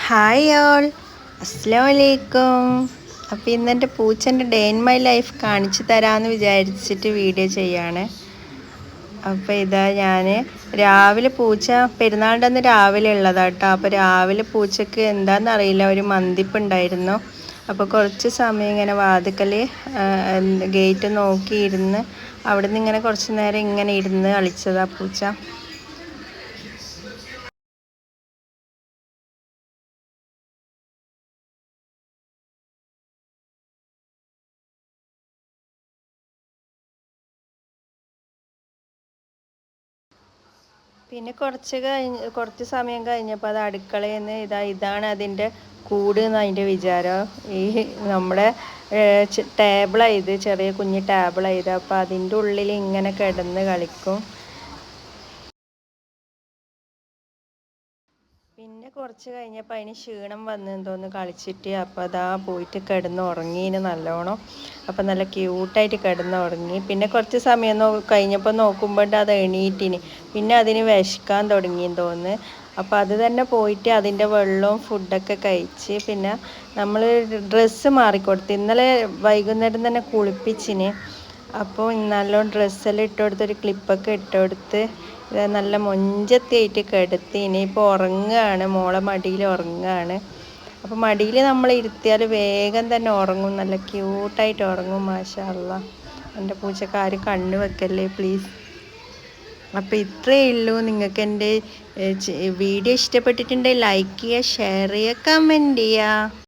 Hi all, അസ്സലാമു അലൈക്കും. അപ്പോൾ ഇന്നെൻ്റെ പൂച്ചൻ്റെ ഡേ ഇൻ മൈ ലൈഫ് കാണിച്ചു തരാമെന്ന് വിചാരിച്ചിട്ട് വീഡിയോ ചെയ്യാണ്. അപ്പോൾ ഇതാ ഞാൻ രാവിലെ പൂച്ച പെരുന്നാളിൻ്റെ അന്ന് രാവിലെ ഉള്ളതാട്ടോ. അപ്പോൾ രാവിലെ പൂച്ചക്ക് എന്താണെന്നറിയില്ല, ഒരു മന്തിപ്പുണ്ടായിരുന്നു. അപ്പോൾ കുറച്ച് സമയം ഇങ്ങനെ വാതിക്കൽ ഗേറ്റ് നോക്കിയിരുന്ന് അവിടെ നിന്ന് ഇങ്ങനെ കുറച്ച് നേരം ഇങ്ങനെ ഇരുന്ന് കളിച്ചതാ പൂച്ച. പിന്നെ കുറച്ച് സമയം കഴിഞ്ഞപ്പോൾ അത് അടുക്കളയിൽ നിന്ന് ഇതാണ് അതിൻ്റെ കൂട് എന്ന് അതിൻ്റെ വിചാരം. ഈ നമ്മുടെ ടേബിളായത്, ചെറിയ കുഞ്ഞ് ടേബിളായത്. അപ്പോൾ അതിൻ്റെ ഉള്ളിൽ ഇങ്ങനെ കിടന്ന് കളിക്കും. പിന്നെ കുറച്ച് കഴിഞ്ഞപ്പോൾ അതിന് ക്ഷീണം വന്നെന്ന് തോന്നുന്നു കളിച്ചിട്ട്. അപ്പോൾ അതാ പോയിട്ട് കിടന്ന് ഉറങ്ങീന് നല്ലോണം. അപ്പോൾ നല്ല ക്യൂട്ടായിട്ട് കിടന്ന് ഉറങ്ങി. പിന്നെ കുറച്ച് സമയം കഴിഞ്ഞപ്പോൾ നോക്കുമ്പോൾ അത് എണീറ്റിന്. പിന്നെ അതിന് വിശക്കാൻ തുടങ്ങിയെന്ന് തോന്നുന്നു. അപ്പോൾ അത് തന്നെ പോയിട്ട് അതിൻ്റെ വെള്ളവും ഫുഡൊക്കെ കഴിച്ച് പിന്നെ നമ്മൾ ഡ്രസ്സ് മാറിക്കൊടുത്ത്. ഇന്നലെ വൈകുന്നേരം തന്നെ കുളിപ്പിച്ചിന്. അപ്പോൾ നല്ലോണം ഡ്രസ്സെല്ലാം ഇട്ടുകൊടുത്ത് ഒരു ക്ലിപ്പൊക്കെ ഇട്ടുകൊടുത്ത് നല്ല മൊഞ്ചത്തിയായിട്ട് കിടത്തി. ഇനിയിപ്പോൾ ഉറങ്ങുകയാണ്, മോളെ മടിയിൽ ഉറങ്ങുകയാണ്. അപ്പോൾ മടിയിൽ നമ്മൾ ഇരുത്തിയാൽ വേഗം തന്നെ ഉറങ്ങും, നല്ല ക്യൂട്ടായിട്ട് ഉറങ്ങും. മാഷാ അല്ലാ, എൻ്റെ പൂച്ചക്കാര് കണ്ണ് വെക്കല്ലേ പ്ലീസ്. അപ്പോൾ ഇത്രയേ ഉള്ളൂ. നിങ്ങൾക്ക് എൻ്റെ വീഡിയോ ഇഷ്ടപ്പെട്ടിട്ടുണ്ടെങ്കിൽ ലൈക്ക് ചെയ്യുക, ഷെയർ ചെയ്യുക, കമൻറ്റ് ചെയ്യുക.